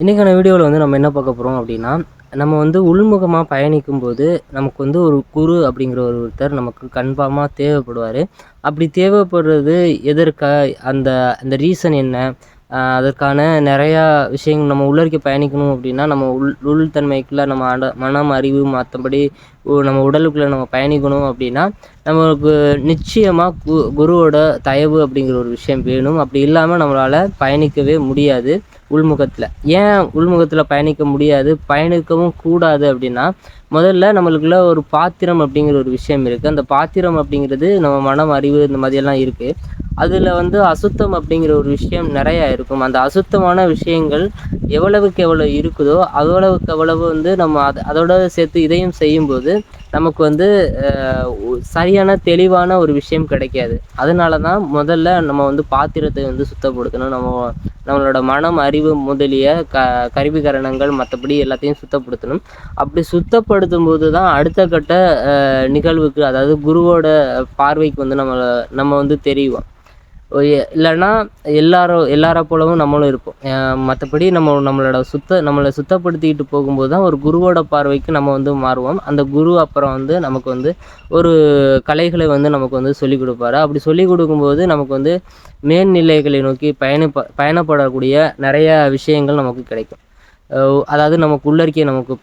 இன்றைக்கான வீடியோவில் வந்து நம்ம என்ன பார்க்க போகிறோம் அப்படின்னா, நம்ம வந்து உள்முகமாக பயணிக்கும்போது நமக்கு வந்து ஒரு குரு அப்படிங்கிற ஒருத்தர் நமக்கு கன்ஃபார்மாக தேவைப்படுவார். அப்படி தேவைப்படுறது எதற்கா, அந்த அந்த ரீசன் என்ன, அதற்கான நிறையா விஷயங்கள் நம்ம உள்ளறிக்கை பயணிக்கணும் அப்படின்னா நம்ம உள்தன்மைக்குள்ளே நம்ம மனம் அறிவு மற்றபடி நம்ம உடலுக்குள்ளே நம்ம பயணிக்கணும் அப்படின்னா நம்மளுக்கு நிச்சயமாக குருவோட தயவு அப்படிங்கிற ஒரு விஷயம் வேணும். அப்படி இல்லாமல் நம்மளால் பயணிக்கவே முடியாது உள்முகத்தில். ஏன் உள்முகத்தில் பயணிக்க முடியாது, பயணிக்கவும் கூடாது அப்படின்னா, முதல்ல நம்மளுக்குள்ள ஒரு பாத்திரம் அப்படிங்கிற ஒரு விஷயம் இருக்குது. அந்த பாத்திரம் அப்படிங்கிறது நம்ம மனம் அறிவு இந்த மாதிரியெல்லாம் இருக்குது. அதில் வந்து அசுத்தம் அப்படிங்கிற ஒரு விஷயம் நிறையா இருக்கும். அந்த அசுத்தமான விஷயங்கள் எவ்வளவுக்கு எவ்வளோ இருக்குதோ அவ்வளவுக்கு அவ்வளவு வந்து நம்ம அதோட சேர்த்து இதையும் செய்யும்போது நமக்கு வந்து சரியான தெளிவான ஒரு விஷயம் கிடைக்காது. அதனால தான் முதல்ல நம்ம வந்து பாத்திரத்தை வந்து சுத்தப்படுத்தணும். நம்மளோட மனம் அறிவு முதலிய கருவிகரணங்கள் மற்றபடி எல்லாத்தையும் சுத்தப்படுத்தணும். அப்படி சுத்தப்படுத்தும் போது தான் அடுத்த கட்ட நிகழ்வுக்கு, அதாவது குருவோட பார்வைக்கு வந்து நம்ம வந்து தெரியும். இல்லைன்னா எல்லாரை போலவும் நம்மளும் இருப்போம். மற்றபடி நம்மளை சுத்தப்படுத்திக்கிட்டு போகும்போது தான் ஒரு குருவோட பார்வைக்கு நம்ம வந்து மாறுவோம். அந்த குரு அப்புறம் வந்து நமக்கு வந்து ஒரு கலைகளை வந்து நமக்கு வந்து சொல்லிக் கொடுப்பாரு. அப்படி சொல்லிக் கொடுக்கும்போது நமக்கு வந்து மேல்நிலைகளை நோக்கி பயணப்படக்கூடிய நிறைய விஷயங்கள் நமக்கு கிடைக்கும். அதாவது நமக்கு உள்ளறிக்கை நமக்கு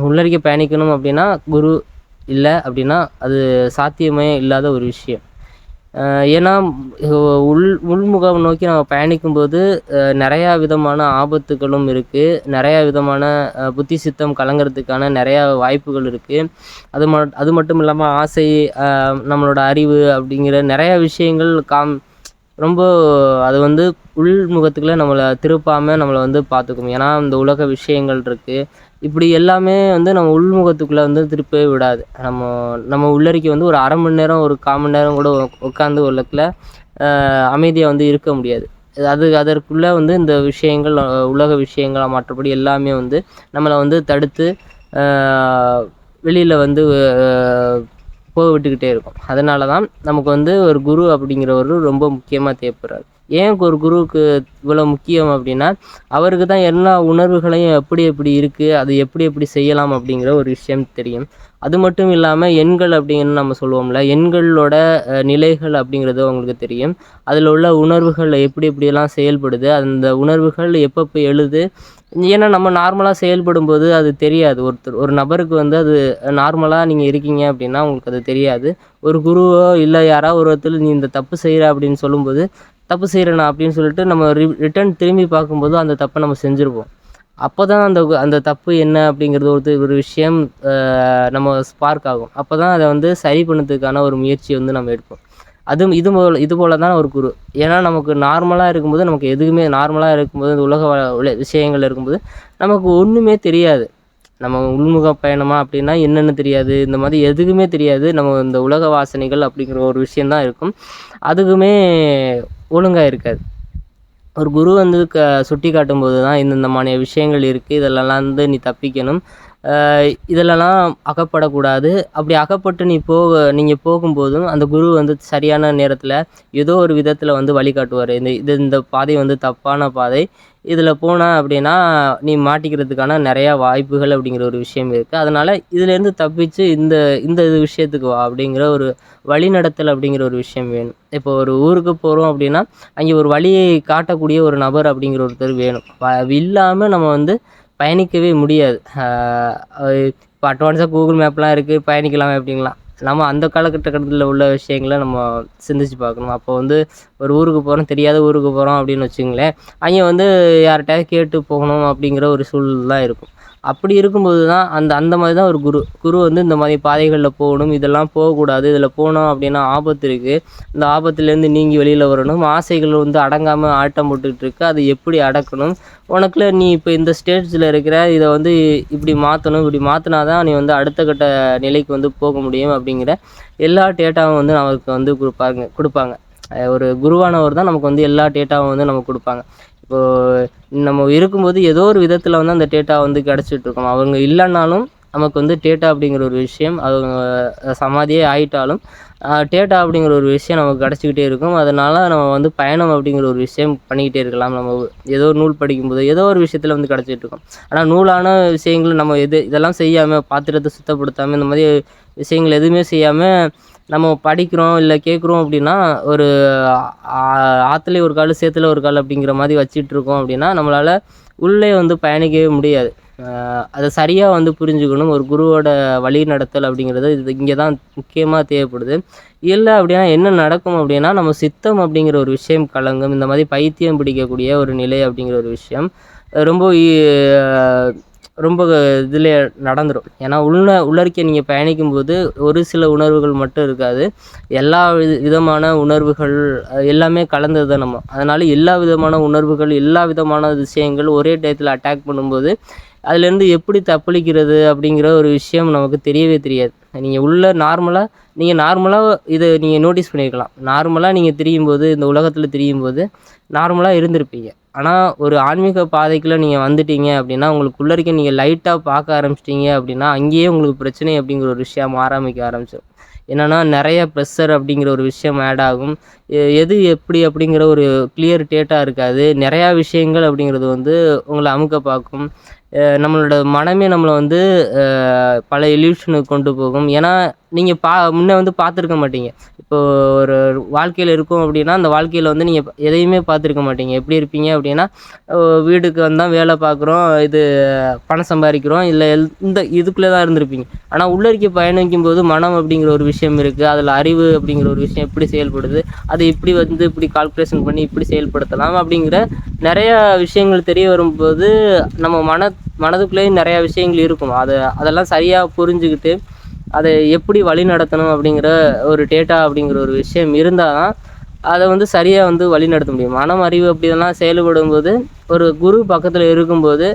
உள்ளறிக்கை பயணிக்கணும் அப்படின்னா குரு இல்லை அப்படின்னா அது சாத்தியமே இல்லாத ஒரு விஷயம். ஏன்னா உள்முகம் நோக்கி நம்ம பயணிக்கும்போது நிறையா விதமான ஆபத்துகளும் இருக்குது. நிறையா விதமான புத்தி சித்தம் கலங்கிறதுக்கான நிறையா வாய்ப்புகள் இருக்குது. அது மட்டும் இல்லாமல் ஆசை, நம்மளோட அறிவு அப்படிங்கிற நிறையா விஷயங்கள் ரொம்ப அது வந்து உள்முகத்துக்குள்ளே நம்மளை திருப்பாமல் நம்மளை வந்து பார்த்துக்கும். ஏன்னா இந்த உலக விஷயங்கள் இருக்குது. இப்படி எல்லாமே வந்து நம்ம உள்முகத்துக்குள்ளே வந்து திருப்பவே விடாது. நம்ம உள்ளறிக்கை வந்து ஒரு அரை மணி நேரம் ஒரு 1/4 மணி நேரம் கூட உட்காந்து உள்ளக்குள்ள அமைதியாக வந்து இருக்க முடியாது. அதற்குள்ளே வந்து இந்த விஷயங்கள், உலக விஷயங்கள் மற்றபடி எல்லாமே வந்து நம்மளை வந்து தடுத்து வெளியில் வந்து போக விட்டுக்கிட்டே இருக்கும். அதனால தான் நமக்கு வந்து ஒரு குரு அப்படிங்கிறவர் ரொம்ப முக்கியமாக தேவைப்படுறாரு. ஏன் ஒரு குருவுக்கு இவ்வளோ முக்கியம் அப்படின்னா, அவருக்கு தான் எல்லா உணர்வுகளையும் எப்படி எப்படி இருக்குது, அது எப்படி எப்படி செய்யலாம் அப்படிங்கிற ஒரு விஷயம் தெரியும். அது மட்டும் இல்லாமல் எண்கள் அப்படிங்கிறது நம்ம சொல்லுவோம்ல, எண்களோட நிலைகள் அப்படிங்கிறது அவங்களுக்கு தெரியும். அதில் உள்ள உணர்வுகள் எப்படி எப்படியெல்லாம் செயல்படுது, அந்த உணர்வுகள் எப்பப்போ எழுது. ஏன்னா நம்ம நார்மலாக செயல்படும்போது அது தெரியாது. ஒரு நபருக்கு வந்து அது நார்மலாக நீங்கள் இருக்கீங்க அப்படின்னா உங்களுக்கு அது தெரியாது. ஒரு குருவோ இல்லை யாராவது ஒருத்தர் நீ இந்த தப்பு செய்கிற அப்படின்னு சொல்லும்போது, தப்பு செய்கிறேண்ணா அப்படின்னு சொல்லிட்டு நம்ம ரிட்டர்ன் திரும்பி பார்க்கும்போது அந்த தப்பை நம்ம செஞ்சுருப்போம். அப்போ தான் அந்த தப்பு என்ன அப்படிங்கிறது ஒரு விஷயம் நம்ம ஸ்பார்க் ஆகும். அப்போ தான் அதை வந்து சரி பண்ணதுக்கான ஒரு முயற்சி வந்து நம்ம எடுப்போம். இது போல தான் ஒரு குரு. ஏன்னா நமக்கு நார்மலாக இருக்கும்போது, நமக்கு எதுவுமே நார்மலாக இருக்கும்போது, இந்த உலக விஷயங்கள் இருக்கும்போது நமக்கு ஒன்றுமே தெரியாது. நம்ம உள்முக பயணமா அப்படின்னா என்னென்னு தெரியாது. இந்த மாதிரி எதுக்குமே தெரியாது. நம்ம இந்த உலக வாசனைகள் அப்படிங்கிற ஒரு விஷயந்தான் இருக்கும். அதுக்குமே ஒழுங்காக இருக்காது. ஒரு குரு வந்து சுட்டி காட்டும்போது தான் இந்தந்த மானிய விஷயங்கள் இருக்குது, இதெல்லாம் வந்து நீ தப்பிக்கணும், இதிலலாம் அகப்படக்கூடாது. அப்படி அகப்பட்டு நீங்கள் போகும்போதும் அந்த குரு வந்து சரியான நேரத்தில் ஏதோ ஒரு விதத்தில் வந்து வழிகாட்டுவார். இந்த பாதை வந்து தப்பான பாதை, இதில் போன அப்படின்னா நீ மாட்டிக்கிறதுக்கான நிறையா வாய்ப்புகள் அப்படிங்கிற ஒரு விஷயம் இருக்குது. அதனால் இதிலேருந்து தப்பிச்சு இந்த இந்த விஷயத்துக்கு வா அப்படிங்கிற ஒரு வழிநடத்தல் அப்படிங்கிற ஒரு விஷயம் வேணும். இப்போ ஒரு ஊருக்கு போகிறோம் அப்படின்னா அங்கே ஒரு வழியை காட்டக்கூடிய ஒரு நபர் அப்படிங்கிற ஒருத்தர் வேணும். இல்லாமல் நம்ம வந்து பயணிக்கவே முடியாது. இப்போ அட்வான்ஸாக கூகுள் மேப்லாம் இருக்குது, பயணிக்கலாமே அப்படிங்கலாம். நம்ம அந்த காலகட்டத்தில் உள்ள விஷயங்களை நம்ம சிந்திச்சு பார்க்கணும். அப்போ வந்து ஒரு ஊருக்கு போகிறோம், தெரியாத ஊருக்கு போகிறோம் அப்படின்னு வச்சுங்களேன், அங்கே வந்து யார்கிட்டயாவது கேட்டு போகணும் அப்படிங்கிற ஒரு சூழல் தான் இருக்கும். அப்படி இருக்கும்போது தான் அந்த மாதிரி தான் ஒரு குரு வந்து இந்த மாதிரி பாதைகளில் போகணும், இதெல்லாம் போகக்கூடாது, இதில் போனோம் அப்படின்னா ஆபத்து இருக்குது, இந்த ஆபத்துலேருந்து நீங்கி வெளியில் வரணும், ஆசைகள் வந்து அடங்காமல் ஆட்டம் போட்டுக்கிட்டு இருக்கு, அது எப்படி அடக்கணும், உனக்குள்ள நீ இப்போ இந்த ஸ்டேஜில் இருக்கிற, இதை வந்து இப்படி மாற்றணும், இப்படி மாற்றினா தான் நீ வந்து அடுத்த கட்ட நிலைக்கு வந்து போக முடியும் அப்படிங்கிற எல்லா டேட்டாவும் வந்து நமக்கு வந்து கொடுப்பாங்க. ஒரு குருவானவர் தான் நமக்கு வந்து எல்லா டேட்டாவும் வந்து நமக்கு கொடுப்பாங்க. இப்போது நம்ம இருக்கும்போது ஏதோ ஒரு விதத்தில் வந்து அந்த டேட்டா வந்து கிடச்சிட்ருக்கோம். அவங்க இல்லைன்னாலும் நமக்கு வந்து டேட்டா அப்படிங்கிற ஒரு விஷயம் அவங்க சமாதியே ஆயிட்டாலும் டேட்டா அப்படிங்கிற ஒரு விஷயம் நமக்கு கிடச்சிக்கிட்டே இருக்கும். அதனால நம்ம வந்து பயணம் அப்படிங்கிற ஒரு விஷயம் பண்ணிக்கிட்டே இருக்கலாம். நம்ம ஏதோ ஒரு நூல் படிக்கும்போது ஏதோ ஒரு விஷயத்தில் வந்து கிடச்சிட்டு இருக்கும். ஆனால் நூலான விஷயங்கள் நம்ம இதெல்லாம் செய்யாமல், பாத்திரத்தை சுத்தப்படுத்தாமல், இந்த மாதிரி விஷயங்கள் எதுவுமே செய்யாமல் நம்ம படிக்கிறோம் இல்லை கேட்குறோம் அப்படின்னா, ஒரு ஆற்றுலேயே ஒரு கால் சேத்துல ஒரு கால் அப்படிங்கிற மாதிரி வச்சிட்டு இருக்கோம் அப்படின்னா நம்மளால் உள்ளே வந்து பயணிக்கவே முடியாது. அதை சரியாக வந்து புரிஞ்சுக்கணும். ஒரு குருவோட வழி நடத்தல் அப்படிங்கிறது இது இங்கே தான் முக்கியமாக தேவைப்படுது. இல்லை அப்படின்னா என்ன நடக்கும் அப்படின்னா, நம்ம சித்தம் அப்படிங்கிற ஒரு விஷயம் கலங்கும். இந்த மாதிரி பைத்தியம் பிடிக்கக்கூடிய ஒரு நிலை அப்படிங்கிற ஒரு விஷயம் ரொம்ப ரொம்ப இதில் நடந்துடும். ஏன்னா உள்ளறிக்கை நீங்கள் பயணிக்கும்போது ஒரு சில உணர்வுகள் மட்டும் இருக்காது. எல்லா விதமான உணர்வுகள் எல்லாமே கலந்தது தான் நம்ம. அதனால் எல்லா விதமான உணர்வுகள், எல்லா விதமான விஷயங்கள் ஒரே டயத்தில் அட்டாக் பண்ணும்போது அதுலேருந்து எப்படி தப்பளிக்கிறது அப்படிங்கிற ஒரு விஷயம் நமக்கு தெரியவே தெரியாது. நீங்கள் நார்மலாக இதை நீங்கள் நோட்டீஸ் பண்ணியிருக்கலாம். நார்மலாக நீங்கள் திரியும்போது, இந்த உலகத்தில் திரியும்போது நார்மலாக இருந்திருப்பீங்க. ஆனால் ஒரு ஆன்மீக பாதைக்குள்ளே நீங்கள் வந்துட்டீங்க அப்படின்னா, உங்களுக்குள்ளே நீங்கள் லைட்டாக பார்க்க ஆரம்பிச்சிட்டிங்க அப்படின்னா, அங்கேயே உங்களுக்கு பிரச்சனை அப்படிங்கிற ஒரு விஷயம் ஆரம்பிக்க ஆரம்பிச்சிடும். என்னென்னா நிறைய ப்ரெஷர் அப்படிங்கிற ஒரு விஷயம் ஆட் ஆகும். எது எப்படி அப்படிங்கிற ஒரு கிளியர் டேட்டா இருக்காது. நிறையா விஷயங்கள் அப்படிங்கிறது வந்து உங்களை அமுக்க பார்க்கும். நம்மளோட மனமே நம்மளை வந்து பல இல்யூஷனுக்கு கொண்டு போகும். ஏன்னா நீங்கள் முன்ன வந்து பார்த்துருக்க மாட்டீங்க. இப்போது ஒரு வாழ்க்கையில் இருக்கோம் அப்படின்னா, அந்த வாழ்க்கையில் வந்து நீங்கள் எதையுமே பார்த்துருக்க மாட்டீங்க. எப்படி இருப்பீங்க அப்படின்னா, வீட்டுக்கு வந்தால் வேலை பார்க்குறோம், பணம் சம்பாதிக்கிறோம், இல்லை இதுக்குள்ளே தான் இருந்திருப்பீங்க. ஆனால் உள்ளறிக்கை பயணிக்கும்போது மனம் அப்படிங்கிற ஒரு விஷயம் இருக்குது. அதில் அறிவு அப்படிங்கிற ஒரு விஷயம் எப்படி செயல்படுது, அதை இப்படி வந்து இப்படி கால்குலேஷன் பண்ணி இப்படி செயல்படுத்தலாம் அப்படிங்கிற நிறையா விஷயங்கள் தெரிய வரும்போது நம்ம மனதுக்குள்ளேயும் நிறையா விஷயங்கள் இருக்கும். அதெல்லாம் சரியாக புரிஞ்சுக்கிட்டு அதை எப்படி வழி நடத்தணும் அப்படிங்கிற ஒரு டேட்டா அப்படிங்கிற ஒரு விஷயம் இருந்தால் தான் அதை வந்து சரியாக வந்து வழி நடத்த முடியும். மனம், அறிவு அப்படிலாம் செயல்படும்போது ஒரு குரு பக்கத்தில் இருக்கும்போது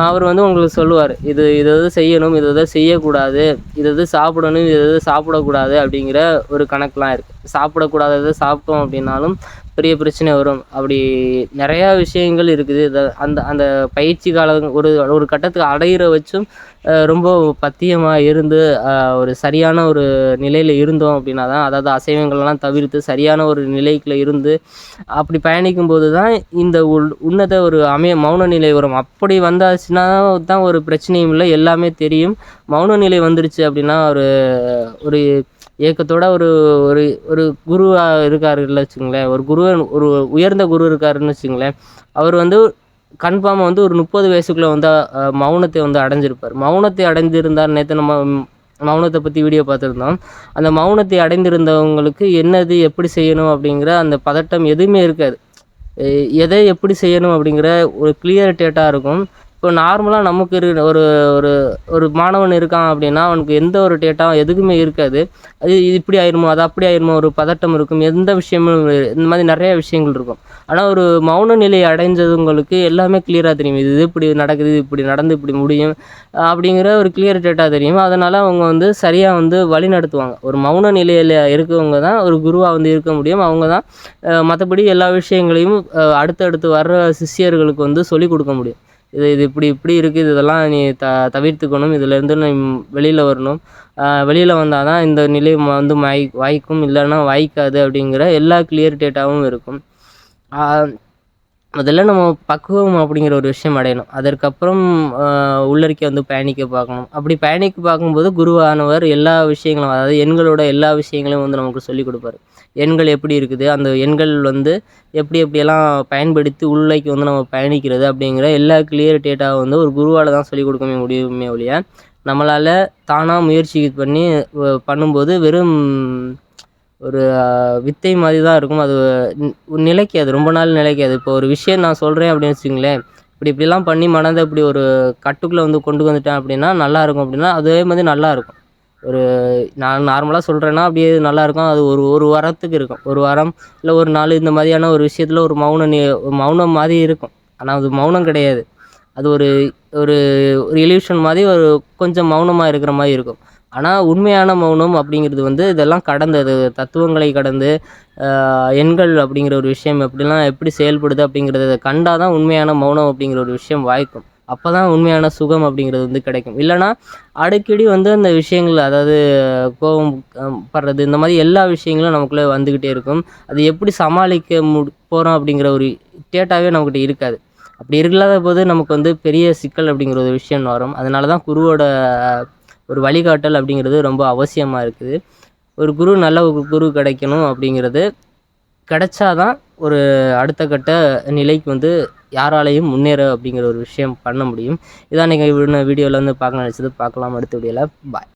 அவர் வந்து உங்களுக்கு சொல்லுவார், இது செய்யணும், இது செய்யக்கூடாது, இது சாப்பிடணும், இது சாப்பிடக்கூடாது அப்படிங்கிற ஒரு கணக்கெலாம் இருக்குது. சாப்பிடக்கூடாததை சாப்பிட்டோம் அப்படின்னாலும் பெரிய பிரச்சனை வரும். அப்படி நிறையா விஷயங்கள் இருக்குது. அந்த அந்த பயிற்சி காலம் ஒரு கட்டத்துக்கு அடையிற வச்சும் ரொம்ப பத்தியமாக இருந்து ஒரு சரியான ஒரு நிலையில் இருந்தோம் அப்படின்னா தான், அதாவது அசைவங்கள்லாம் தவிர்த்து சரியான ஒரு நிலைக்குள்ள இருந்து அப்படி பயணிக்கும்போது தான் இந்த உன்னத ஒரு மௌன நிலை வரும். அப்படி வந்தாச்சுன்னா தான் ஒரு பிரச்சனையும் இல்லை, எல்லாமே தெரியும். மௌன நிலை வந்துருச்சு அப்படின்னா ஒரு ஏக்கத்தோட ஒரு ஒரு ஒரு குருவாக இருக்காருன்னு வச்சுங்களேன், ஒரு உயர்ந்த குரு இருக்காருன்னு வச்சுங்களேன், அவர் வந்து கன்ஃபார்மாக வந்து ஒரு 30 வயசுக்குள்ளே வந்து மௌனத்தை வந்து அடைஞ்சிருப்பார். மௌனத்தை அடைந்திருந்தார். நேற்று நம்ம மௌனத்தை பற்றி வீடியோ பார்த்துருந்தோம். அந்த மௌனத்தை அடைந்திருந்தவங்களுக்கு என்னது எப்படி செய்யணும் அப்படிங்கிற அந்த பதட்டம் எதுவுமே இருக்காது. எதை எப்படி செய்யணும் அப்படிங்கிற ஒரு கிளியர் டேட்டா இருக்கும். இப்போ நார்மலாக நமக்கு ஒரு ஒரு ஒரு மாணவன் இருக்கான் அப்படின்னா அவனுக்கு எந்த ஒரு டேட்டா எதுக்குமே இருக்காது. இது இப்படி ஆயிருமோ, அது அப்படி ஆயிருமோ, ஒரு பதட்டம் இருக்கும். எந்த விஷயமும் இந்த மாதிரி நிறைய விஷயங்கள் இருக்கும். ஆனால் ஒரு மௌன நிலை அடைஞ்சவங்களுக்கு எல்லாமே கிளியராக தெரியும். இது இப்படி நடக்குது, இப்படி நடந்து இப்படி முடியும் அப்படிங்கிற ஒரு கிளியர் டேட்டா தெரியும். அதனால் அவங்க வந்து சரியாக வந்து வழி நடத்துவாங்க. ஒரு மௌன நிலையில் இருக்கவங்க தான் ஒரு குருவாக வந்து இருக்க முடியும். அவங்க தான் மற்றபடி எல்லா விஷயங்களையும் அடுத்தடுத்து வர்ற சிஷ்யர்களுக்கு வந்து சொல்லிக் கொடுக்க முடியும். இது இப்படி இருக்குது, இதெல்லாம் நீ தவிர்த்துக்கணும், இதிலேருந்து நீ வெளியில் வரணும், வெளியில் வந்தால் தான் இந்த நிலை வந்து வாய்க்கும், இல்லைன்னா வாய்க்காது அப்படிங்கிற எல்லா கிளியர் டேட்டாவும் இருக்கும். முதல்ல நம்ம பக்குவம் அப்படிங்கிற ஒரு விஷயம் அடையணும். அதற்கப்புறம் உள்ளறிக்கை வந்து பயணிக்க பார்க்கணும். அப்படி பயணிக்க பார்க்கும்போது குருவானவர் எல்லா விஷயங்களும், அதாவது எண்களோட எல்லா விஷயங்களையும் வந்து நமக்கு சொல்லிக் கொடுப்பாரு. எண்கள் எப்படி இருக்குது, அந்த எண்கள் வந்து எப்படியெல்லாம் பயன்படுத்தி உள்ளைக்கு வந்து நம்ம பயணிக்கிறது அப்படிங்கிற எல்லா கிளியர் டேட்டாவை வந்து ஒரு குருவால் தான் சொல்லிக் கொடுக்க முடியுமே ஒழிய, நம்மளால் தானாக முயற்சி பண்ணி பண்ணும்போது வெறும் ஒரு வித்தை மாதிரி தான் இருக்கும். அது நிலைக்காது, ரொம்ப நாள் நிலைக்காது. இப்போ ஒரு விஷயம் நான் சொல்கிறேன் அப்படின்னு வச்சுங்களேன், இப்படிலாம் பண்ணி மனதை இப்படி ஒரு கட்டுக்குள்ளே வந்து கொண்டு வந்துட்டேன் அப்படின்னா நல்லாயிருக்கும். அப்படின்னா அதே மாதிரி நல்லாயிருக்கும். நான் நார்மலாக சொல்கிறேன்னா அப்படியே நல்லாயிருக்கும். அது ஒரு வாரத்துக்கு இருக்கும். ஒரு வாரம் இல்லை ஒரு நாள் இந்த மாதிரியான ஒரு விஷயத்தில் ஒரு மௌனம் மாதிரி இருக்கும். ஆனால் அது மௌனம் கிடையாது. அது ஒரு ஒரு இல்யூஷன் மாதிரி ஒரு கொஞ்சம் மௌனமாக இருக்கிற மாதிரி இருக்கும். ஆனால் உண்மையான மௌனம் அப்படிங்கிறது வந்து இதெல்லாம் கடந்தது, தத்துவங்களை கடந்து எண்கள் அப்படிங்கிற ஒரு விஷயம் எப்படி செயல்படுது அப்படிங்கிறத கண்டால் தான் உண்மையான மௌனம் அப்படிங்கிற ஒரு விஷயம் வாய்க்கும். அப்போ தான் உண்மையான சுகம் அப்படிங்கிறது வந்து கிடைக்கும். இல்லைனா அடிக்கடி வந்து அந்த விஷயங்கள், அதாவது கோபம் படுறது, இந்த மாதிரி எல்லா விஷயங்களும் நமக்குள்ளே வந்துக்கிட்டே இருக்கும். அது எப்படி சமாளிக்க போகிறோம் அப்படிங்கிற ஒரு டேட்டாவே நம்மக்கிட்ட இருக்காது. அப்படி இல்லாத போது நமக்கு வந்து பெரிய சிக்கல் அப்படிங்கிற ஒரு விஷயம் வரும். அதனால தான் குருவோட ஒரு வழிகாட்டல் அப்படிங்கிறது ரொம்ப அவசியமாக இருக்குது. ஒரு நல்ல ஒரு குரு கிடைக்கணும் அப்படிங்கிறது கிடைச்சாதான் ஒரு அடுத்த கட்ட நிலைக்கு வந்து யாராலையும் முன்னேற அப்படிங்கிற ஒரு விஷயம் பண்ண முடியும். இதான் நீங்கள் வீடியோவில் வந்து பார்க்க நினச்சது. பார்க்கலாம் அடுத்த வீடியோவில். பாய்.